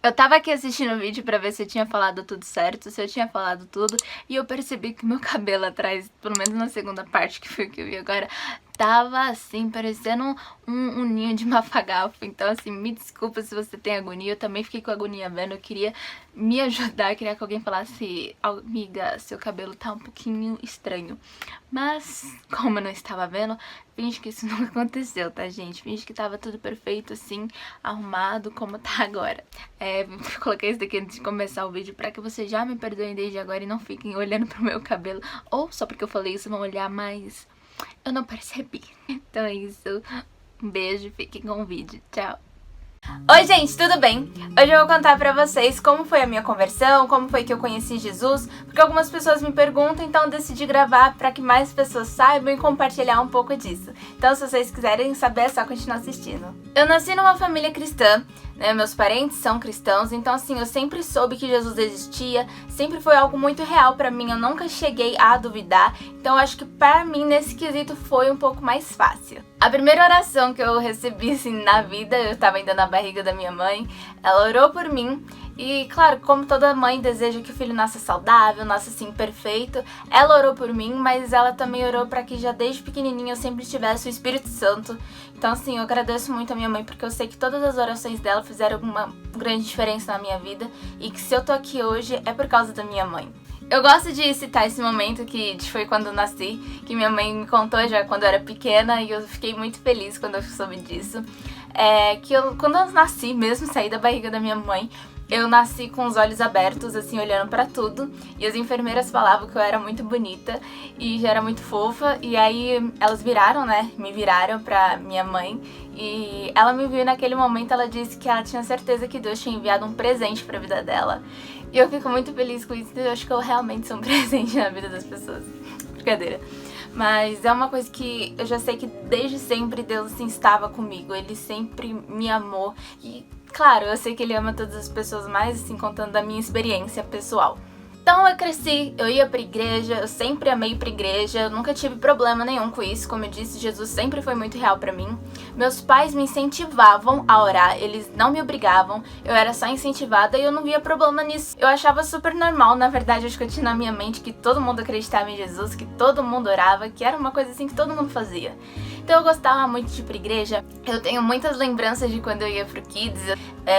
Eu tava aqui assistindo o vídeo pra ver se eu tinha falado tudo certo, se eu tinha falado tudo, e eu percebi que meu cabelo atrás, pelo menos na segunda parte, que foi o que eu vi agora, tava assim, parecendo um ninho de mafagafo. Então assim, me desculpa se você tem agonia, eu também fiquei com agonia vendo, eu queria me ajudar, queria que alguém falasse: amiga, seu cabelo tá um pouquinho estranho. Mas, como eu não estava vendo, finge que isso não aconteceu, tá, gente? Finge que tava tudo perfeito, assim, arrumado, como tá agora. Coloquei isso daqui antes de começar o vídeo pra que vocês já me perdoem desde agora e não fiquem olhando pro meu cabelo. Ou só porque eu falei isso vão olhar, mas eu não percebi. Então é isso. Um beijo, fiquem com o vídeo. Tchau. Oi gente, tudo bem? Hoje eu vou contar pra vocês como foi a minha conversão, como foi que eu conheci Jesus, porque algumas pessoas me perguntam, então eu decidi gravar pra que mais pessoas saibam e compartilhar um pouco disso. Então se vocês quiserem saber é só continuar assistindo. Eu nasci numa família cristã, né? Meus parentes são cristãos, então assim, eu sempre soube que Jesus existia, sempre foi algo muito real pra mim, eu nunca cheguei a duvidar, então eu acho que pra mim nesse quesito foi um pouco mais fácil. A primeira oração que eu recebi assim na vida, eu tava ainda na barriga da minha mãe, ela orou por mim e claro, como toda mãe deseja que o filho nasça saudável, nasça assim perfeito, ela orou por mim, mas ela também orou para que já desde pequenininha eu sempre tivesse o Espírito Santo. Então assim, eu agradeço muito a minha mãe porque eu sei que todas as orações dela fizeram uma grande diferença na minha vida e que se eu tô aqui hoje é por causa da minha mãe. Eu gosto de citar esse momento que foi quando eu nasci, que minha mãe me contou já quando eu era pequena e eu fiquei muito feliz quando eu soube disso. Quando eu nasci mesmo, saí da barriga da minha mãe, eu nasci com os olhos abertos, assim, olhando pra tudo, e as enfermeiras falavam que eu era muito bonita e já era muito fofa, e aí elas viraram, né, me viraram pra minha mãe, e ela me viu naquele momento, ela disse que ela tinha certeza que Deus tinha enviado um presente pra vida dela, e eu fico muito feliz com isso, eu acho que eu realmente sou um presente na vida das pessoas. Brincadeira. Mas é uma coisa que eu já sei que desde sempre Deus assim, estava comigo, Ele sempre me amou e claro, eu sei que Ele ama todas as pessoas, mais assim, contando da minha experiência pessoal. Então eu cresci, eu ia pra igreja, eu sempre amei ir pra igreja, eu nunca tive problema nenhum com isso, como eu disse, Jesus sempre foi muito real pra mim. Meus pais me incentivavam a orar, eles não me obrigavam, eu era só incentivada e eu não via problema nisso. Eu achava super normal, na verdade, acho que eu tinha na minha mente que todo mundo acreditava em Jesus, que todo mundo orava, que era uma coisa assim que todo mundo fazia. Então eu gostava muito de ir pra igreja, eu tenho muitas lembranças de quando eu ia pro Kids.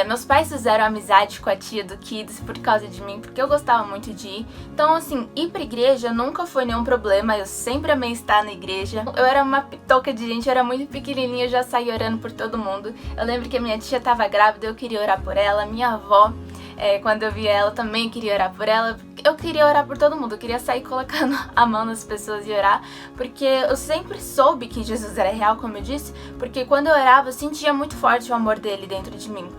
Meus pais fizeram amizade com a tia do Kids por causa de mim, porque eu gostava muito de ir. Então assim, ir pra igreja nunca foi nenhum problema, eu sempre amei estar na igreja. Eu era uma pitoca de gente, eu era muito pequenininha, eu já saía orando por todo mundo. Eu lembro que a minha tia tava grávida, eu queria orar por ela, minha avó, quando eu via ela, também queria orar por ela. Eu queria orar por todo mundo, eu queria sair colocando a mão nas pessoas e orar, porque eu sempre soube que Jesus era real, como eu disse, porque quando eu orava eu sentia muito forte o amor dele dentro de mim.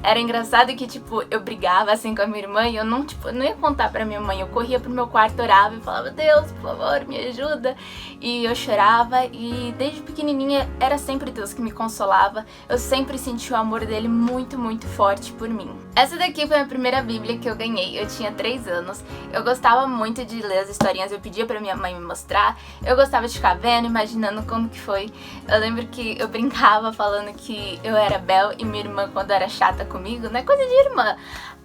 Era engraçado que, tipo, eu brigava assim com a minha irmã e eu não ia contar pra minha mãe. Eu corria pro meu quarto, orava e falava: Deus, por favor, me ajuda. E eu chorava e desde pequenininha era sempre Deus que me consolava. Eu sempre senti o amor dele muito, muito forte por mim. Essa daqui foi a primeira Bíblia que eu ganhei. Eu tinha 3 anos. Eu gostava muito de ler as historinhas. Eu pedia pra minha mãe me mostrar. Eu gostava de ficar vendo, imaginando como que foi. Eu lembro que eu brincava falando que eu era Bel e minha irmã, quando era chata comigo, não é coisa de irmã.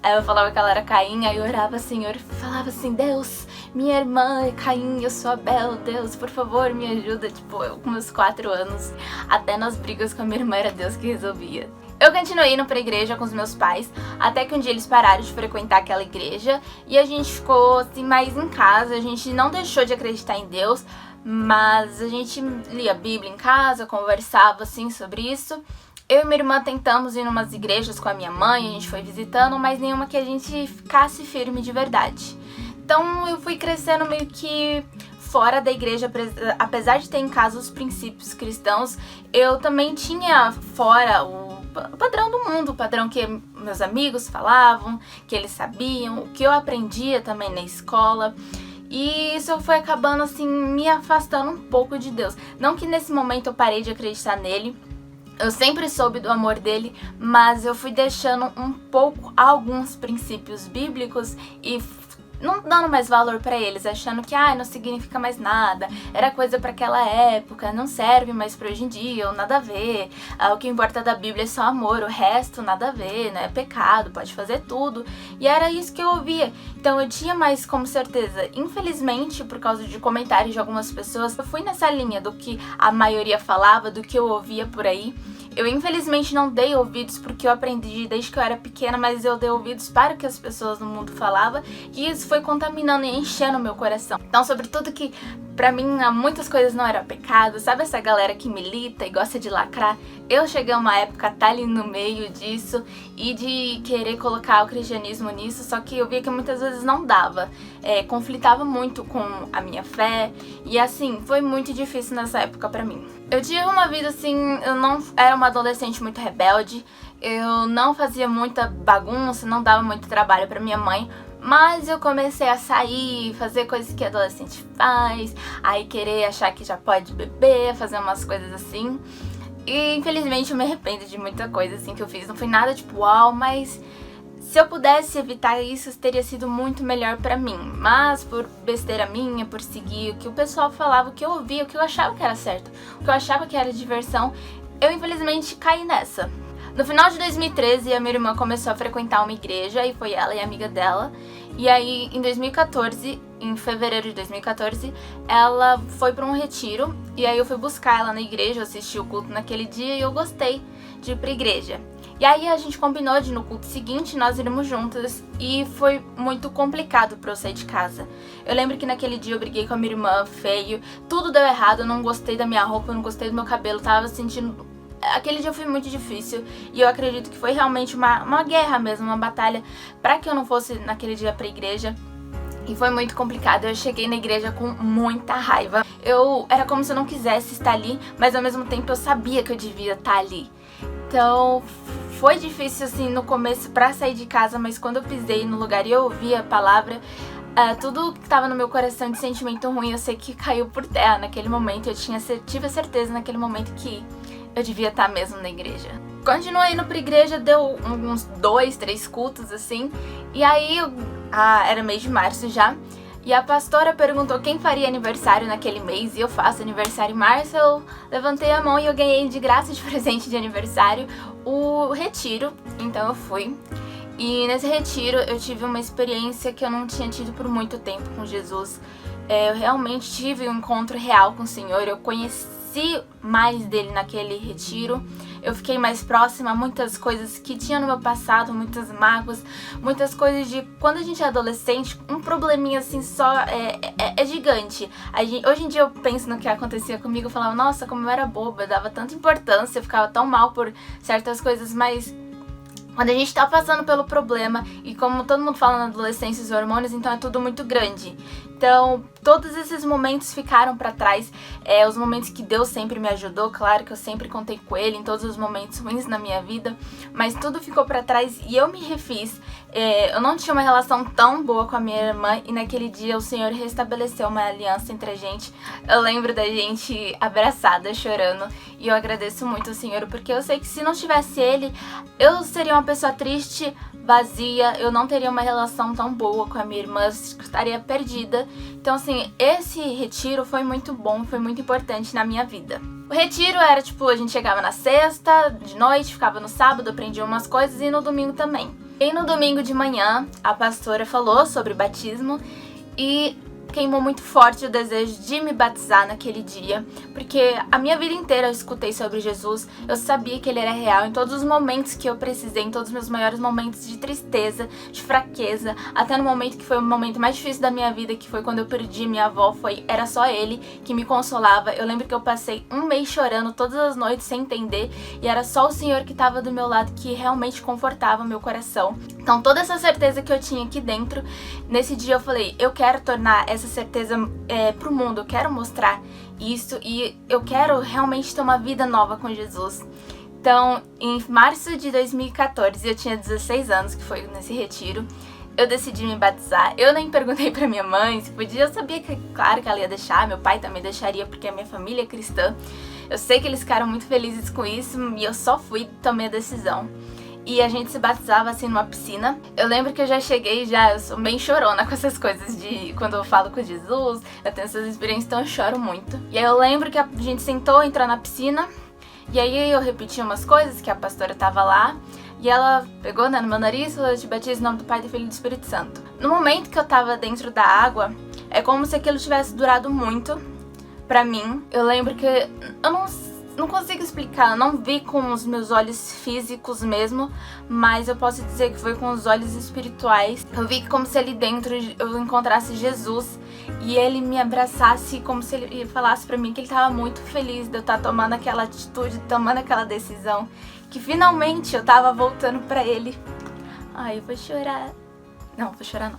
Aí eu falava que ela era Caim, aí eu orava assim, eu falava assim: Deus, minha irmã é Caim, eu sou a Bel, Deus, por favor, me ajuda. Tipo, eu com meus 4 anos, até nas brigas com a minha irmã era Deus que resolvia. Eu continuei indo pra igreja com os meus pais, até que um dia eles pararam de frequentar aquela igreja e a gente ficou assim mais em casa, a gente não deixou de acreditar em Deus, mas a gente lia a Bíblia em casa, conversava assim sobre isso. Eu e minha irmã tentamos ir em umas igrejas com a minha mãe, a gente foi visitando, mas nenhuma que a gente ficasse firme de verdade. Então eu fui crescendo meio que fora da igreja, apesar de ter em casa os princípios cristãos, eu também tinha fora o padrão do mundo, o padrão que meus amigos falavam, que eles sabiam, o que eu aprendia também na escola. E isso foi acabando assim me afastando um pouco de Deus. Não que nesse momento eu parei de acreditar nele, eu sempre soube do amor dele, mas eu fui deixando um pouco alguns princípios bíblicos e não dando mais valor pra eles, achando que não significa mais nada, era coisa pra aquela época, não serve mais pra hoje em dia, ou nada a ver, o que importa da Bíblia é só amor, o resto nada a ver, né, é pecado, pode fazer tudo, e era isso que eu ouvia. Então eu tinha mais como certeza, infelizmente, por causa de comentários de algumas pessoas, eu fui nessa linha do que a maioria falava, do que eu ouvia por aí. Eu infelizmente não dei ouvidos porque eu aprendi desde que eu era pequena, mas eu dei ouvidos para o que as pessoas no mundo falavam, e isso foi contaminando e enchendo o meu coração. Então, sobretudo que pra mim muitas coisas não eram pecado, sabe essa galera que milita e gosta de lacrar? Eu cheguei a uma época tá ali no meio disso e de querer colocar o cristianismo nisso, só que eu via que muitas vezes não dava, conflitava muito com a minha fé, e assim, foi muito difícil nessa época pra mim. Eu tive uma vida assim, eu não era uma adolescente muito rebelde, eu não fazia muita bagunça, não dava muito trabalho pra minha mãe, mas eu comecei a sair, fazer coisas que adolescente faz, aí querer achar que já pode beber, fazer umas coisas assim. E infelizmente eu me arrependo de muita coisa assim que eu fiz, não foi nada tipo uau, mas se eu pudesse evitar isso, teria sido muito melhor pra mim. Mas por besteira minha, por seguir o que o pessoal falava, o que eu ouvia, o que eu achava que era certo, o que eu achava que era diversão, eu infelizmente caí nessa. No final de 2013, a minha irmã começou a frequentar uma igreja, e foi ela e a amiga dela. E aí, em 2014, em fevereiro de 2014, ela foi para um retiro, e aí eu fui buscar ela na igreja, eu assisti o culto naquele dia e eu gostei de ir pra igreja. E aí a gente combinou de no culto seguinte nós irmos juntas, e foi muito complicado pra eu sair de casa. Eu lembro que naquele dia eu briguei com a minha irmã feio, tudo deu errado, eu não gostei da minha roupa, eu não gostei do meu cabelo, tava sentindo... Aquele dia foi muito difícil, e eu acredito que foi realmente uma guerra mesmo, uma batalha pra que eu não fosse naquele dia pra igreja. E foi muito complicado, eu cheguei na igreja com muita raiva. Era como se eu não quisesse estar ali, mas ao mesmo tempo eu sabia que eu devia estar ali. Então foi difícil assim no começo pra sair de casa, mas quando eu pisei no lugar e eu ouvi a palavra, tudo que tava no meu coração de sentimento ruim, eu sei que caiu por terra naquele momento. Eu tive a certeza naquele momento que eu devia estar mesmo na igreja. Continuei indo pra igreja, deu uns 2, 3 cultos assim, e aí era mês de março já, e a pastora perguntou quem faria aniversário naquele mês, e eu faço aniversário em março. Eu levantei a mão e eu ganhei de graça de presente de aniversário o retiro, então eu fui. E nesse retiro eu tive uma experiência que eu não tinha tido por muito tempo com Jesus. Eu realmente tive um encontro real com o Senhor, eu conheci mais dele naquele retiro. Eu fiquei mais próxima a muitas coisas que tinha no meu passado, muitas mágoas, muitas coisas de quando a gente é adolescente, um probleminha assim só é gigante. Hoje em dia eu penso no que acontecia comigo, eu falava, nossa, como eu era boba, eu dava tanta importância, eu ficava tão mal por certas coisas, mas quando a gente tá passando pelo problema, e como todo mundo fala na adolescência, os hormônios, então é tudo muito grande. Então, todos esses momentos ficaram pra trás, os momentos que Deus sempre me ajudou, claro que eu sempre contei com Ele em todos os momentos ruins na minha vida, mas tudo ficou pra trás e eu me refiz. Eu não tinha uma relação tão boa com a minha irmã, e naquele dia o Senhor restabeleceu uma aliança entre a gente. Eu lembro da gente abraçada, chorando, e eu agradeço muito ao Senhor, porque eu sei que se não tivesse Ele, eu seria uma pessoa triste, vazia, eu não teria uma relação tão boa com a minha irmã, eu estaria perdida. Então assim, esse retiro foi muito bom, foi muito importante na minha vida. O retiro era tipo, a gente chegava na sexta, de noite, ficava no sábado, aprendia umas coisas, e no domingo também. E no domingo de manhã, a pastora falou sobre batismo, e queimou muito forte o desejo de me batizar naquele dia, porque a minha vida inteira eu escutei sobre Jesus, eu sabia que Ele era real em todos os momentos que eu precisei, em todos os meus maiores momentos de tristeza, de fraqueza, até no momento que foi o momento mais difícil da minha vida, que foi quando eu perdi minha avó, era só Ele que me consolava. Eu lembro que eu passei um mês chorando todas as noites sem entender, e era só o Senhor que estava do meu lado, que realmente confortava meu coração. Então toda essa certeza que eu tinha aqui dentro, nesse dia eu falei, eu quero tornar essa certeza pro mundo, eu quero mostrar isso, e eu quero realmente ter uma vida nova com Jesus. Então, em março de 2014, eu tinha 16 anos, que foi nesse retiro, eu decidi me batizar. Eu nem perguntei pra minha mãe se podia, eu sabia que, claro, que ela ia deixar, meu pai também deixaria, porque a minha família é cristã. Eu sei que eles ficaram muito felizes com isso, e eu só fui e tomei a decisão. e a gente se batizava assim numa piscina. Eu lembro que eu já cheguei, eu sou bem chorona com essas coisas de quando eu falo com Jesus, eu tenho essas experiências, então eu choro muito. E aí eu lembro que a gente sentou, entrou na piscina, e aí eu repeti umas coisas que a pastora tava lá, e ela pegou, né, no meu nariz e falou: eu te batizo em nome do Pai, do Filho e do Espírito Santo. No momento que eu tava dentro da água, é como se aquilo tivesse durado muito pra mim. Eu lembro que eu não consigo explicar, eu não vi com os meus olhos físicos mesmo, mas eu posso dizer que foi com os olhos espirituais. Eu vi como se ali dentro eu encontrasse Jesus e ele me abraçasse, como se ele falasse pra mim que ele tava muito feliz de eu estar tomando aquela atitude, tomando aquela decisão, que finalmente eu tava voltando pra ele. Ai, eu vou chorar. Não, vou chorar não.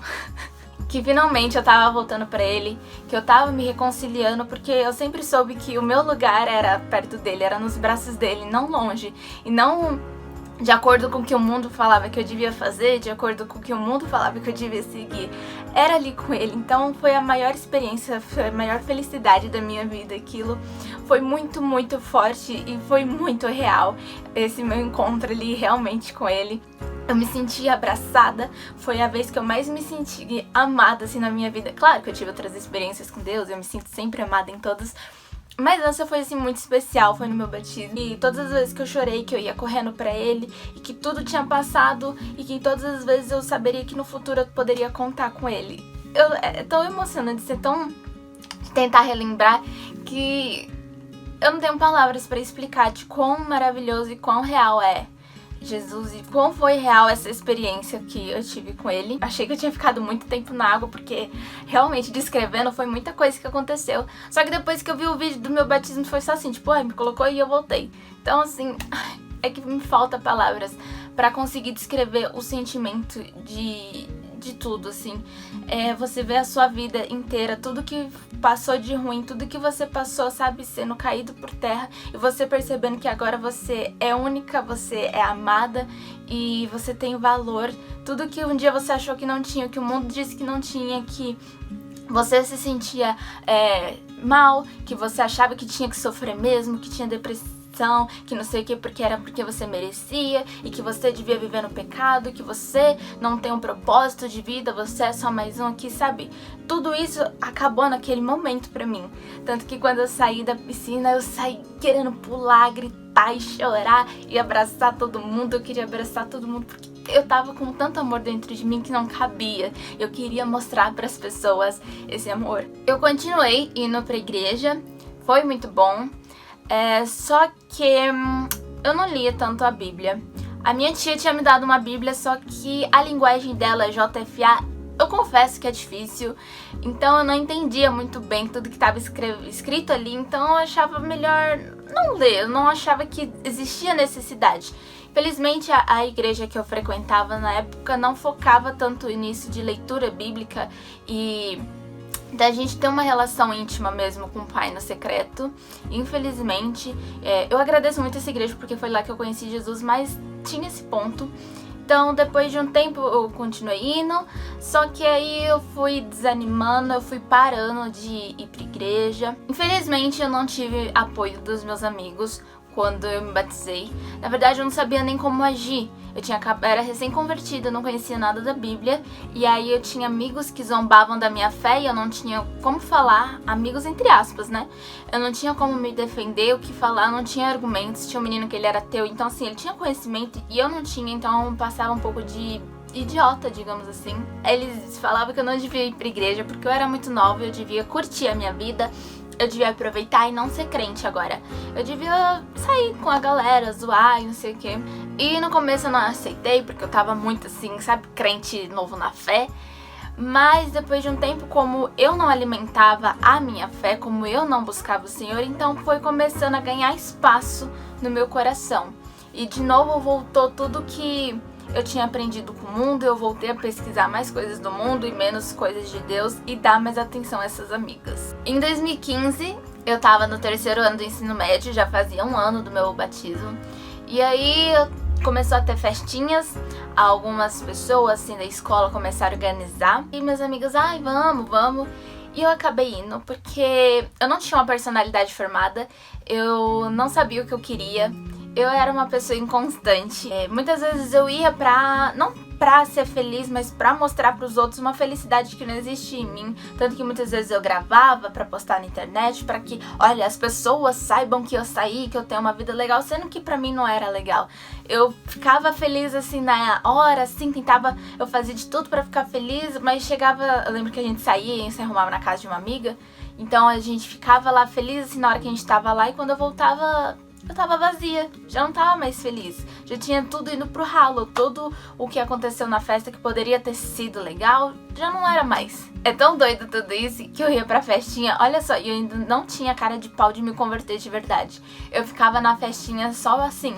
Que finalmente eu tava voltando pra ele, que eu tava me reconciliando, porque eu sempre soube que o meu lugar era perto dele, era nos braços dele, não longe. E não de acordo com o que o mundo falava que eu devia fazer, de acordo com o que o mundo falava que eu devia seguir. Era ali com ele. Então foi a maior experiência, foi a maior felicidade da minha vida. Aquilo foi muito, muito forte e foi muito real, esse meu encontro ali realmente com ele. Eu me senti abraçada, foi a vez que eu mais me senti amada assim na minha vida. Claro que eu tive outras experiências com Deus, eu me sinto sempre amada em todas, mas essa foi assim muito especial, foi no meu batismo. E todas as vezes que eu chorei, que eu ia correndo pra ele, e que tudo tinha passado, e que todas as vezes eu saberia que no futuro eu poderia contar com ele. É tão emocionante, tentar relembrar, que eu não tenho palavras pra explicar de quão maravilhoso e quão real é Jesus e quão foi real essa experiência que eu tive com ele. Achei que eu tinha ficado muito tempo na água, porque realmente descrevendo foi muita coisa que aconteceu. Só que depois que eu vi o vídeo do meu batismo foi só assim, tipo, me colocou e eu voltei. Então assim, é que me falta palavras pra conseguir descrever o sentimento de tudo, assim. Você vê a sua vida inteira, tudo que passou de ruim, tudo que você passou, sabe, sendo caído por terra, e você percebendo que agora você é única, você é amada e você tem valor. Tudo que um dia você achou que não tinha, que o mundo disse que não tinha, que você se sentia mal, que você achava que tinha que sofrer mesmo, que tinha depressão, que não sei o que, porque você merecia, e que você devia viver no pecado, que você não tem um propósito de vida, você é só mais um aqui, sabe? Tudo isso acabou naquele momento pra mim. Tanto que quando eu saí da piscina, eu saí querendo pular, gritar e chorar e abraçar todo mundo. Eu queria abraçar todo mundo porque eu tava com tanto amor dentro de mim que não cabia. Eu queria mostrar pras pessoas esse amor. Eu continuei indo pra igreja, foi muito bom. Só que eu não lia tanto a Bíblia. A minha tia tinha me dado uma Bíblia, só que a linguagem dela é JFA. Eu confesso que é difícil, então eu não entendia muito bem tudo que estava escrito ali, então eu achava melhor não ler, eu não achava que existia necessidade. Felizmente a igreja que eu frequentava na época não focava tanto nisso de leitura bíblica e da gente ter uma relação íntima mesmo com o Pai no secreto. Infelizmente, eu agradeço muito essa igreja porque foi lá que eu conheci Jesus, mas tinha esse ponto. Então, depois de um tempo, eu continuei indo, só que aí eu fui desanimando, eu fui parando de ir pra igreja. Infelizmente, eu não tive apoio dos meus amigos quando eu me batizei. Na verdade, eu não sabia nem como agir. Era recém-convertida, eu não conhecia nada da Bíblia. E aí eu tinha amigos que zombavam da minha fé e eu não tinha como falar, amigos entre aspas, né? Eu não tinha como me defender, o que falar, não tinha argumentos. Tinha um menino que ele era ateu, então assim, ele tinha conhecimento e eu não tinha, então eu passava um pouco de idiota, digamos assim. Eles falavam que eu não devia ir pra igreja porque eu era muito nova, eu devia curtir a minha vida, eu devia aproveitar e não ser crente agora. Eu devia sair com a galera, zoar e não sei o que. E no começo eu não aceitei, porque eu tava muito assim, sabe, crente novo na fé. Mas depois de um tempo, como eu não alimentava a minha fé, como eu não buscava o Senhor, então foi começando a ganhar espaço no meu coração. E de novo voltou tudo que eu tinha aprendido com o mundo, eu voltei a pesquisar mais coisas do mundo e menos coisas de Deus e dar mais atenção a essas amigas. Em 2015, eu tava no 3º ano do ensino médio, já fazia um ano do meu batismo. E aí começou a ter festinhas, algumas pessoas assim da escola começaram a organizar. E meus amigos, vamos. E eu acabei indo porque eu não tinha uma personalidade formada, eu não sabia o que eu queria. eu era uma pessoa inconstante. Muitas vezes eu ia não pra ser feliz, mas pra mostrar pros outros uma felicidade que não existia em mim. Tanto que muitas vezes eu gravava pra postar na internet, pra que, olha, as pessoas saibam que eu saí, que eu tenho uma vida legal, sendo que pra mim não era legal. Eu ficava feliz assim na hora, assim, eu fazia de tudo pra ficar feliz, mas chegava, eu lembro que a gente saía e se arrumava na casa de uma amiga, então a gente ficava lá feliz assim na hora que a gente tava lá, e quando eu voltava, eu tava vazia, já não tava mais feliz. Já tinha tudo indo pro ralo, tudo o que aconteceu na festa que poderia ter sido legal, já não era mais. É tão doido tudo isso que eu ia pra festinha, olha só, e eu ainda não tinha cara de pau de me converter de verdade. Eu ficava na festinha só assim,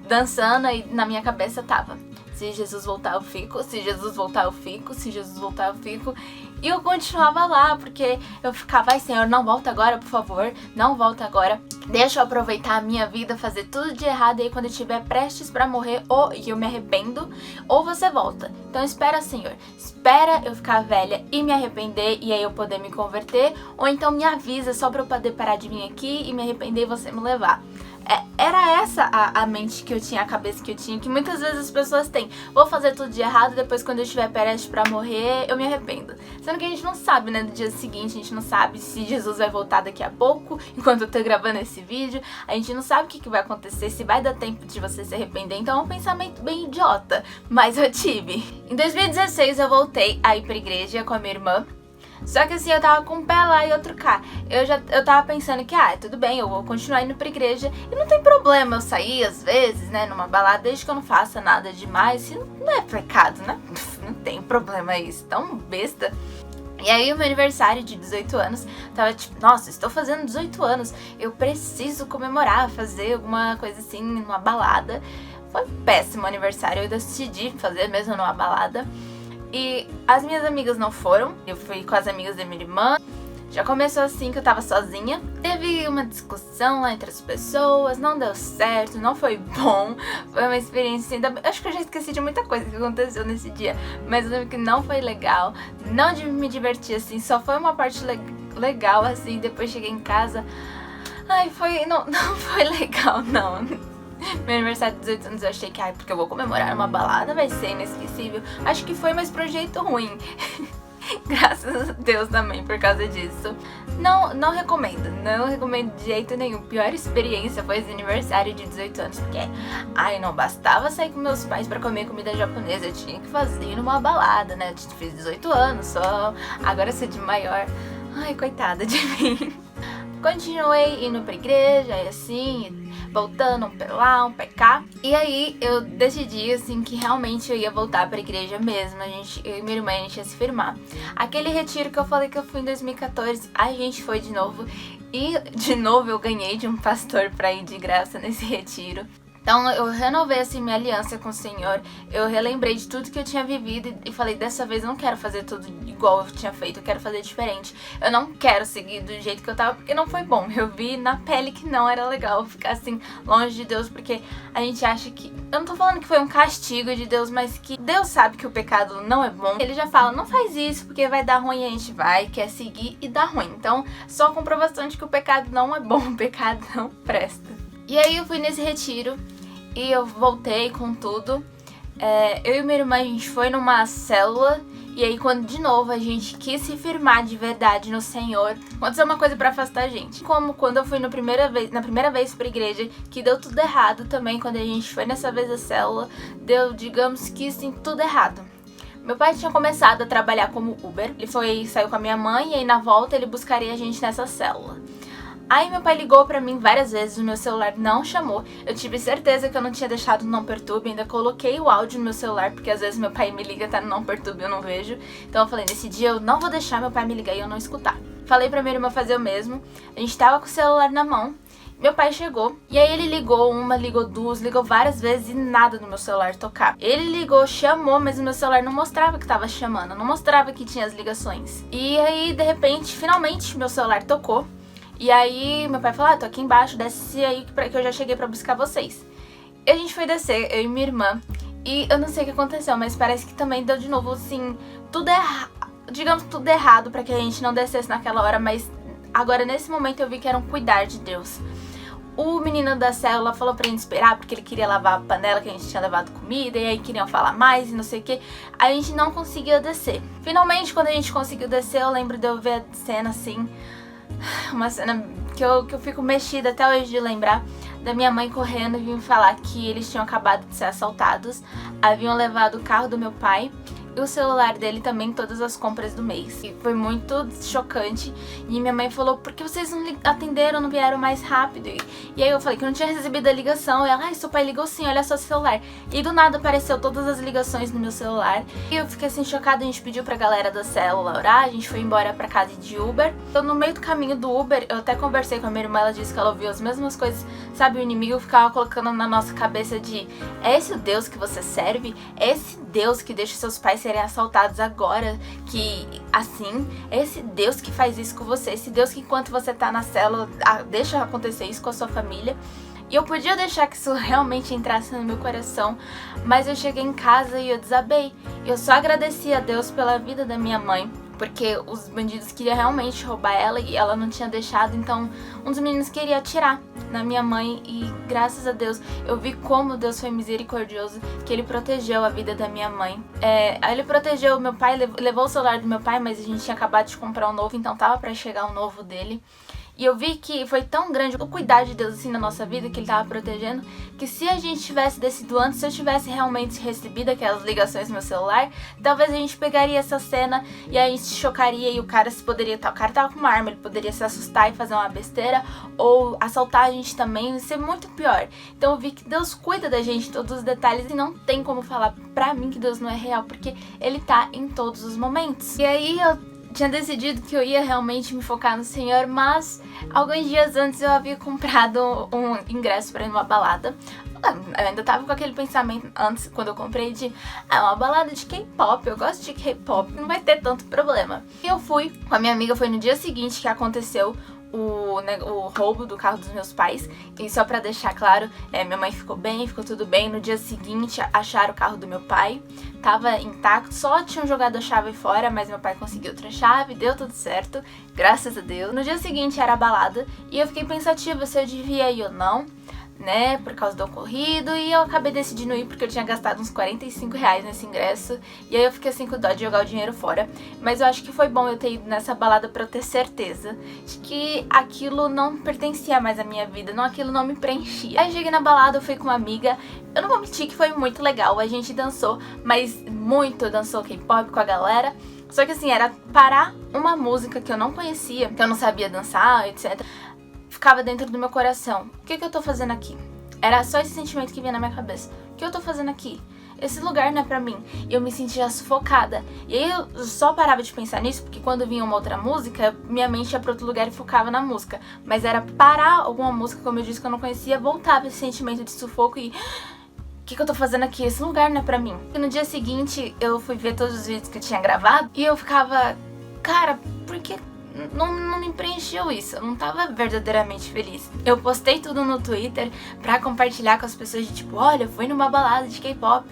dançando, e na minha cabeça tava: se Jesus voltar eu fico, se Jesus voltar eu fico, se Jesus voltar eu fico. E eu continuava lá, porque eu ficava: ai Senhor, não volta agora, por favor, não volta agora. Deixa eu aproveitar a minha vida, fazer tudo de errado, e aí quando eu estiver prestes pra morrer, ou eu me arrependo, ou você volta. Então espera, Senhor, espera eu ficar velha e me arrepender, e aí eu poder me converter, ou então me avisa só pra eu poder parar de vir aqui e me arrepender e você me levar. Era essa a mente que eu tinha, a cabeça que eu tinha, que muitas vezes as pessoas têm: vou fazer tudo de errado, depois quando eu estiver prestes pra morrer, eu me arrependo. Sendo que a gente não sabe, né, no dia seguinte, a gente não sabe se Jesus vai voltar daqui a pouco, enquanto eu tô gravando esse vídeo, a gente não sabe o que vai acontecer, se vai dar tempo de você se arrepender, então é um pensamento bem idiota, mas eu tive. Em 2016 eu voltei a ir pra igreja com a minha irmã. Só que assim, eu tava com um pé lá e outro cá. Eu tava pensando que, tudo bem, eu vou continuar indo pra igreja e não tem problema eu sair às vezes, né, numa balada, desde que eu não faça nada demais. Isso não é pecado, né? Não tem problema isso, tão besta. E aí o meu aniversário de 18 anos, tava tipo: nossa, estou fazendo 18 anos, eu preciso comemorar, fazer alguma coisa assim, numa balada. Foi um péssimo aniversário, eu decidi fazer mesmo numa balada. E as minhas amigas não foram, eu fui com as amigas da minha irmã. Já começou assim que eu tava sozinha. Teve uma discussão lá entre as pessoas, não deu certo, não foi bom. Foi uma experiência ainda... Acho que eu já esqueci de muita coisa que aconteceu nesse dia, mas eu lembro que não foi legal, não me diverti assim, só foi uma parte legal assim. Depois cheguei em casa, não foi legal não. Meu aniversário de 18 anos eu achei que, porque eu vou comemorar uma balada, vai ser inesquecível. Acho que foi, mas pro jeito ruim. Graças a Deus também por causa disso. Não recomendo de jeito nenhum. Pior experiência foi esse aniversário de 18 anos, porque não bastava sair com meus pais pra comer comida japonesa, eu tinha que fazer numa balada, né? Eu fiz 18 anos só, agora sou de maior. Ai, coitada de mim. Continuei indo pra igreja e assim, voltando um pé lá, um pé cá. E aí eu decidi assim que realmente eu ia voltar pra igreja mesmo. Eu e minha irmã, a gente ia se firmar. Aquele retiro que eu falei que eu fui em 2014, a gente foi de novo. E de novo eu ganhei de um pastor pra ir de graça nesse retiro. Então eu renovei assim minha aliança com o Senhor, eu relembrei de tudo que eu tinha vivido e falei: dessa vez eu não quero fazer tudo igual eu tinha feito, eu quero fazer diferente. Eu não quero seguir do jeito que eu tava, porque não foi bom. Eu vi na pele que não era legal ficar assim, longe de Deus, porque a gente acha que... Eu não tô falando que foi um castigo de Deus, mas que Deus sabe que o pecado não é bom. Ele já fala: não faz isso porque vai dar ruim, e a gente quer seguir e dá ruim. Então, só a comprovação de que o pecado não é bom, o pecado não presta. E aí eu fui nesse retiro e eu voltei com tudo. Eu e minha irmã, a gente foi numa célula. E aí quando de novo a gente quis se firmar de verdade no Senhor, aconteceu uma coisa pra afastar a gente. Como quando eu fui na primeira vez pra igreja, que deu tudo errado também. Quando a gente foi nessa vez à célula, deu, digamos que assim, tudo errado. Meu pai tinha começado a trabalhar como Uber. Ele saiu com a minha mãe e aí na volta ele buscaria a gente nessa célula. Aí meu pai ligou pra mim várias vezes, o meu celular não chamou. Eu tive certeza que eu não tinha deixado no não perturbe, ainda coloquei o áudio no meu celular, porque às vezes meu pai me liga, tá no não perturbe e eu não vejo. Então eu falei: nesse dia eu não vou deixar meu pai me ligar e eu não escutar. Falei pra minha irmã fazer o mesmo. A gente tava com o celular na mão, meu pai chegou, e aí ele ligou ligou duas, ligou várias vezes e nada no meu celular tocava. Ele ligou, chamou, mas o meu celular não mostrava que tava chamando, não mostrava que tinha as ligações. E aí, de repente, finalmente, meu celular tocou. E aí meu pai falou: tô aqui embaixo, desce aí que eu já cheguei pra buscar vocês. E a gente foi descer, eu e minha irmã, e eu não sei o que aconteceu, mas parece que também deu de novo assim, tudo errado pra que a gente não descesse naquela hora, mas agora nesse momento eu vi que era um cuidar de Deus. O menino da célula falou pra gente esperar porque ele queria lavar a panela que a gente tinha levado comida, e aí queriam falar mais e não sei o que. A gente não conseguia descer. Finalmente, quando a gente conseguiu descer, eu lembro de eu ver a cena assim, uma cena que eu fico mexida até hoje de lembrar, da minha mãe correndo e vindo falar que eles tinham acabado de ser assaltados, haviam levado o carro do meu pai e o celular dele também, todas as compras do mês. E foi muito chocante. E minha mãe falou, por que vocês não atenderam, não vieram mais rápido? E aí eu falei que eu não tinha recebido a ligação. E ela, ai, seu pai ligou sim, olha só o celular. E do nada apareceu todas as ligações no meu celular. E eu fiquei assim chocada, a gente pediu pra galera da célula orar, a gente foi embora pra casa de Uber. Então no meio do caminho do Uber, eu até conversei com a minha irmã, ela disse que ela ouviu as mesmas coisas. Sabe, o inimigo ficava colocando na nossa cabeça de, é esse o Deus que você serve? É esse Deus que deixa seus pais serem assaltados agora, que assim, é esse Deus que faz isso com você, esse Deus que enquanto você tá na célula, deixa acontecer isso com a sua família. E eu podia deixar que isso realmente entrasse no meu coração, mas eu cheguei em casa e eu desabei. Eu só agradeci a Deus pela vida da minha mãe, porque os bandidos queriam realmente roubar ela e ela não tinha deixado, então um dos meninos queria atirar na minha mãe e graças a Deus eu vi como Deus foi misericordioso, que ele protegeu a vida da minha mãe. Aí ele protegeu o meu pai, levou o celular do meu pai, mas a gente tinha acabado de comprar um novo, então tava pra chegar um novo dele. E eu vi que foi tão grande o cuidado de Deus assim na nossa vida, que ele tava protegendo, que se a gente tivesse descido antes, se eu tivesse realmente recebido aquelas ligações no meu celular, talvez a gente pegaria essa cena e a gente chocaria e o cara tava com uma arma, ele poderia se assustar e fazer uma besteira, ou assaltar a gente também, ia ser muito pior. Então eu vi que Deus cuida da gente em todos os detalhes e não tem como falar pra mim que Deus não é real, porque ele tá em todos os momentos. E aí eu tinha decidido que eu ia realmente me focar no Senhor, mas alguns dias antes eu havia comprado um ingresso para ir numa balada. Eu ainda tava com aquele pensamento antes, quando eu comprei, de uma balada de K-pop, eu gosto de K-pop, não vai ter tanto problema. E eu fui com a minha amiga, foi no dia seguinte que aconteceu o roubo do carro dos meus pais. E só pra deixar claro, minha mãe ficou bem, ficou tudo bem. No dia seguinte acharam o carro do meu pai, tava intacto, só tinham jogado a chave fora, mas meu pai conseguiu outra chave, deu tudo certo, graças a Deus. No dia seguinte era a balada e eu fiquei pensativa se eu devia ir ou não, né, por causa do ocorrido, e eu acabei decidindo ir porque eu tinha gastado uns R$ 45 nesse ingresso, e aí eu fiquei assim com dó de jogar o dinheiro fora, mas eu acho que foi bom eu ter ido nessa balada pra eu ter certeza de que aquilo não pertencia mais à minha vida, aquilo não me preenchia. Aí cheguei na balada, eu fui com uma amiga, eu não vou mentir que foi muito legal, a gente dançou, mas muito dançou K-pop com a galera, só que assim, era parar uma música que eu não conhecia, que eu não sabia dançar, etc., ficava dentro do meu coração. O que eu tô fazendo aqui? Era só esse sentimento que vinha na minha cabeça. O que eu tô fazendo aqui? Esse lugar não é pra mim. E eu me sentia sufocada. E aí eu só parava de pensar nisso, porque quando vinha uma outra música, minha mente ia pra outro lugar e focava na música. Mas era parar alguma música, como eu disse, que eu não conhecia, voltava esse sentimento de sufoco e... O que eu tô fazendo aqui? Esse lugar não é pra mim. E no dia seguinte, eu fui ver todos os vídeos que eu tinha gravado e eu ficava... Cara, por que... Não me preencheu isso, eu não tava verdadeiramente feliz. Eu postei tudo no Twitter pra compartilhar com as pessoas de tipo, olha, fui numa balada de K-pop,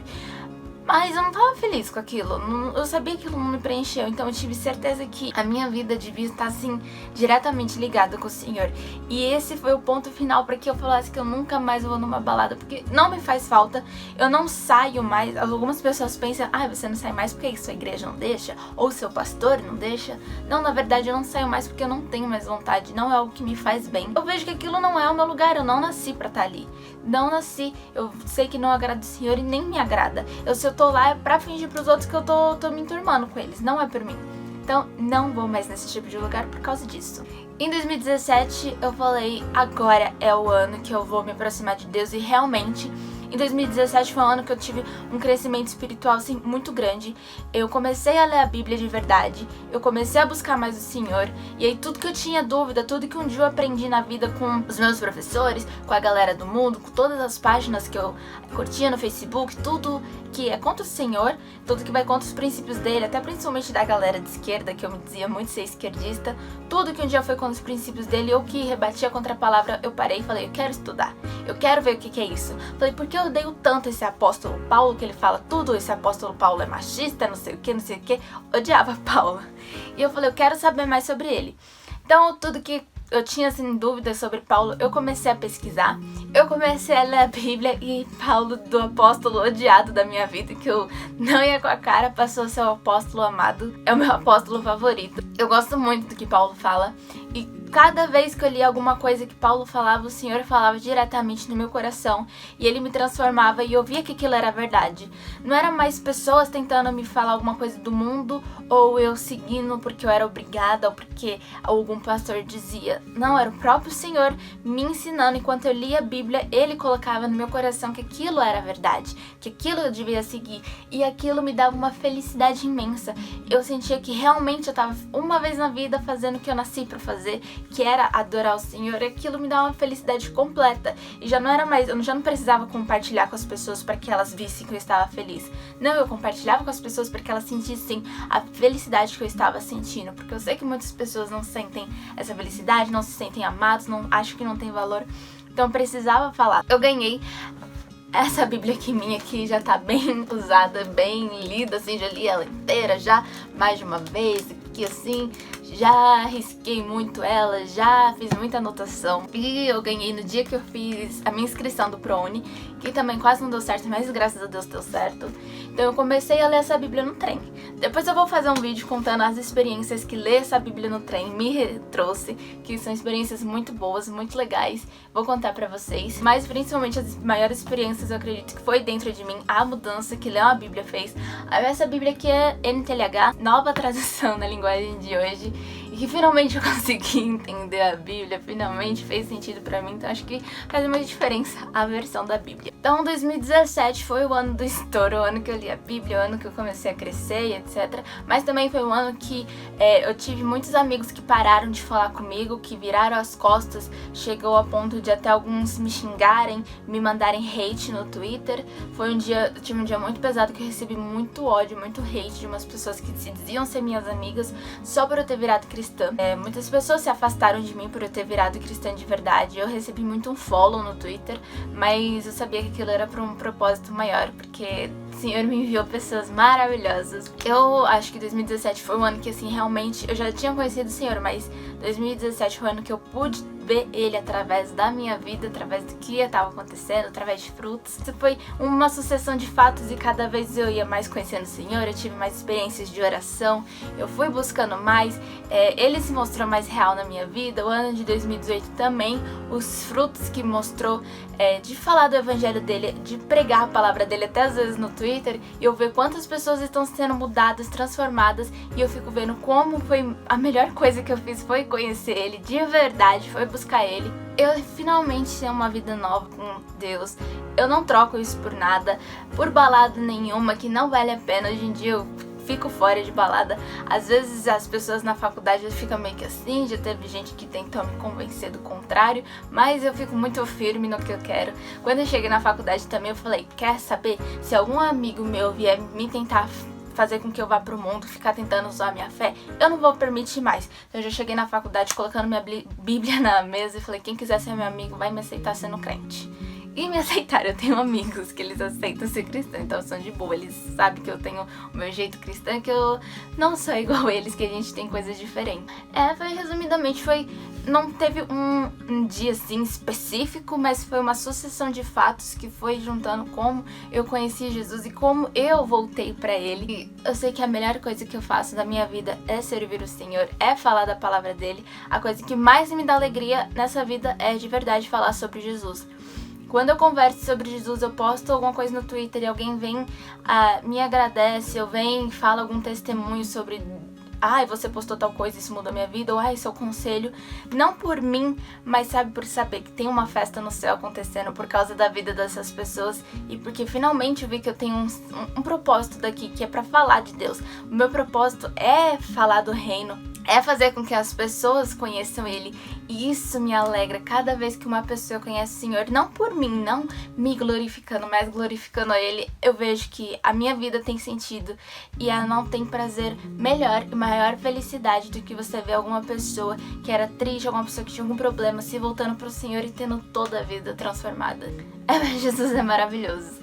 mas eu não tava feliz com aquilo, eu sabia que aquilo não me preencheu, então eu tive certeza que a minha vida devia estar assim, diretamente ligada com o Senhor. E esse foi o ponto final pra que eu falasse que eu nunca mais vou numa balada, porque não me faz falta, eu não saio mais. Algumas pessoas pensam, você não sai mais porque sua igreja não deixa, ou seu pastor não deixa. Não, na verdade eu não saio mais porque eu não tenho mais vontade, não é algo que me faz bem. Eu vejo que aquilo não é o meu lugar, eu não nasci pra estar ali, não nasci, eu sei que não agrada o Senhor e nem me agrada. Se eu tô lá é pra fingir pros outros que eu tô me enturmando com eles, não é por mim. Então não vou mais nesse tipo de lugar por causa disso. Em 2017 eu falei, agora é o ano que eu vou me aproximar de Deus, e realmente em 2017 foi um ano que eu tive um crescimento espiritual assim, muito grande. Eu comecei a ler a Bíblia de verdade, eu comecei a buscar mais o Senhor, e aí tudo que eu tinha dúvida, tudo que um dia eu aprendi na vida com os meus professores, com a galera do mundo, com todas as páginas que eu curtia no Facebook, tudo que é contra o Senhor, tudo que vai contra os princípios dele, até principalmente da galera de esquerda, que eu me dizia muito ser esquerdista, tudo que um dia foi contra os princípios dele, ou que rebatia contra a palavra, eu parei e falei, eu quero estudar, eu quero ver o que é isso. Falei, por que eu odeio tanto esse apóstolo Paulo, que ele fala tudo, esse apóstolo Paulo é machista, não sei o que, odiava Paulo. E eu falei, eu quero saber mais sobre ele. Então, tudo que eu tinha assim dúvidas sobre Paulo, eu comecei a pesquisar, eu comecei a ler a Bíblia e Paulo, do apóstolo odiado da minha vida, que eu não ia com a cara, passou a ser o apóstolo amado, é o meu apóstolo favorito. Eu gosto muito do que Paulo fala e cada vez que eu lia alguma coisa que Paulo falava, o Senhor falava diretamente no meu coração e ele me transformava e eu via que aquilo era verdade. Não era mais pessoas tentando me falar alguma coisa do mundo ou eu seguindo porque eu era obrigada ou porque algum pastor dizia. Não, era o próprio Senhor me ensinando. Enquanto eu lia a Bíblia, ele colocava no meu coração que aquilo era verdade, que aquilo eu devia seguir e aquilo me dava uma felicidade imensa. Eu sentia que realmente eu estava uma vez na vida fazendo o que eu nasci para fazer, que era adorar o Senhor, e aquilo me dá uma felicidade completa. E já não era mais, eu já não precisava compartilhar com as pessoas para que elas vissem que eu estava feliz. Não, eu compartilhava com as pessoas para que elas sentissem a felicidade que eu estava sentindo, porque eu sei que muitas pessoas não sentem essa felicidade, não se sentem amados, não acham que não tem valor. Então eu precisava falar. Eu ganhei essa Bíblia aqui minha que já tá bem usada, bem lida, assim, já li ela inteira já mais de uma vez, que assim, já risquei muito ela, já fiz muita anotação. E eu ganhei no dia que eu fiz a minha inscrição do ProUni, que também quase não deu certo, mas graças a Deus deu certo. Então eu comecei a ler essa Bíblia no trem. Depois eu vou fazer um vídeo contando as experiências que ler essa Bíblia no trem me trouxe, que são experiências muito boas, muito legais. Vou contar pra vocês, mas principalmente as maiores experiências eu acredito que foi dentro de mim, a mudança que ler uma Bíblia fez. Essa Bíblia aqui é NTLH, nova tradução na linguagem de hoje, e que finalmente eu consegui entender a Bíblia, finalmente fez sentido pra mim, então acho que faz muita diferença a versão da Bíblia. Então 2017 foi o ano do estouro, o ano que eu li a Bíblia, o ano que eu comecei a crescer e etc. Mas também foi o ano que eu tive muitos amigos que pararam de falar comigo, que viraram as costas, chegou a ponto de até alguns me xingarem, me mandarem hate no Twitter. Foi um dia, eu tive um dia muito pesado que eu recebi muito ódio, muito hate de umas pessoas que se diziam ser minhas amigas só por eu ter virado cristã. Muitas pessoas se afastaram de mim por eu ter virado cristã de verdade. Eu recebi muito um follow no Twitter, mas eu sabia que aquilo era para um propósito maior, porque o Senhor me enviou pessoas maravilhosas. Eu acho que 2017 foi um ano que, assim, realmente, eu já tinha conhecido o Senhor, mas 2017 foi o ano que eu pude ver Ele através da minha vida, através do que estava acontecendo, através de frutos. Isso foi uma sucessão de fatos e cada vez eu ia mais conhecendo o Senhor, eu tive mais experiências de oração, eu fui buscando mais, Ele se mostrou mais real na minha vida. O ano de 2018 também, os frutos que mostrou de falar do evangelho dele, de pregar a palavra dele até às vezes no Twitter, e eu ver quantas pessoas estão sendo mudadas, transformadas, e eu fico vendo como foi a melhor coisa que eu fiz foi conhecer Ele de verdade, foi buscar Ele. Eu finalmente tenho uma vida nova com Deus. Eu não troco isso por nada, por balada nenhuma, que não vale a pena. Hoje em dia eu fico fora de balada. Às vezes as pessoas na faculdade ficam meio que assim, já teve gente que tentou me convencer do contrário, mas eu fico muito firme no que eu quero. Quando eu cheguei na faculdade também eu falei, quer saber? Se algum amigo meu vier me tentar fazer com que eu vá pro mundo, ficar tentando usar a minha fé, eu não vou permitir mais. Então eu já cheguei na faculdade colocando minha Bíblia na mesa e falei, quem quiser ser meu amigo vai me aceitar sendo crente. E me aceitaram. Eu tenho amigos que eles aceitam ser cristã, então são de boa. Eles sabem que eu tenho o meu jeito cristão, que eu não sou igual eles, que a gente tem coisas diferentes. Resumidamente, não teve um dia assim específico, mas foi uma sucessão de fatos que foi juntando como eu conheci Jesus e como eu voltei pra Ele. E eu sei que a melhor coisa que eu faço na minha vida é servir o Senhor, é falar da palavra dele. A coisa que mais me dá alegria nessa vida é de verdade falar sobre Jesus. Quando eu converso sobre Jesus, eu posto alguma coisa no Twitter e alguém vem, me agradece, ou vem e fala algum testemunho sobre você postou tal coisa, isso mudou minha vida, ou seu conselho, não por mim, mas sabe, por saber que tem uma festa no céu acontecendo por causa da vida dessas pessoas e porque finalmente eu vi que eu tenho um propósito daqui, que é pra falar de Deus. O meu propósito é falar do reino, é fazer com que as pessoas conheçam Ele, e isso me alegra cada vez que uma pessoa conhece o Senhor, não por mim, não me glorificando, mas glorificando a Ele. Eu vejo que a minha vida tem sentido e ela não tem prazer melhor e maior felicidade do que você ver alguma pessoa que era triste, alguma pessoa que tinha algum problema, se voltando pro Senhor e tendo toda a vida transformada. Jesus é maravilhoso.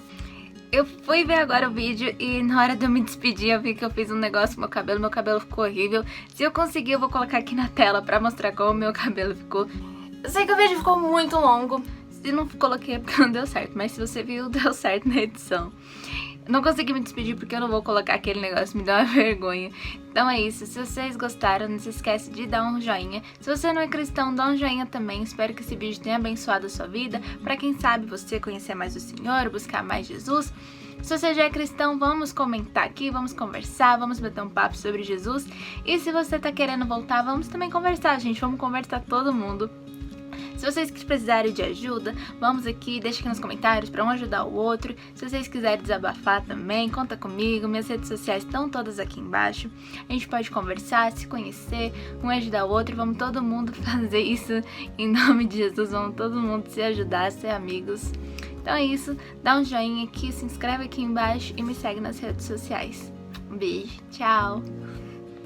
Eu fui ver agora o vídeo e na hora de eu me despedir eu vi que eu fiz um negócio com meu cabelo ficou horrível. Se eu conseguir eu vou colocar aqui na tela pra mostrar como meu cabelo ficou. Eu sei que o vídeo ficou muito longo, se não coloquei é porque não deu certo, mas se você viu, deu certo na edição. Não consegui me despedir porque eu não vou colocar aquele negócio, me dá uma vergonha. Então é isso, se vocês gostaram, não se esquece de dar um joinha. Se você não é cristão, dá um joinha também. Espero que esse vídeo tenha abençoado a sua vida. Pra quem sabe você conhecer mais o Senhor, buscar mais Jesus. Se você já é cristão, vamos comentar aqui, vamos conversar, vamos bater um papo sobre Jesus. E se você tá querendo voltar, vamos também conversar, gente. Vamos conversar todo mundo. Se vocês precisarem de ajuda, vamos aqui, deixa aqui nos comentários para um ajudar o outro. Se vocês quiserem desabafar também, conta comigo. Minhas redes sociais estão todas aqui embaixo. A gente pode conversar, se conhecer, um ajudar o outro. Vamos todo mundo fazer isso em nome de Jesus. Vamos todo mundo se ajudar, ser amigos. Então é isso, dá um joinha aqui, se inscreve aqui embaixo e me segue nas redes sociais. Um beijo, tchau!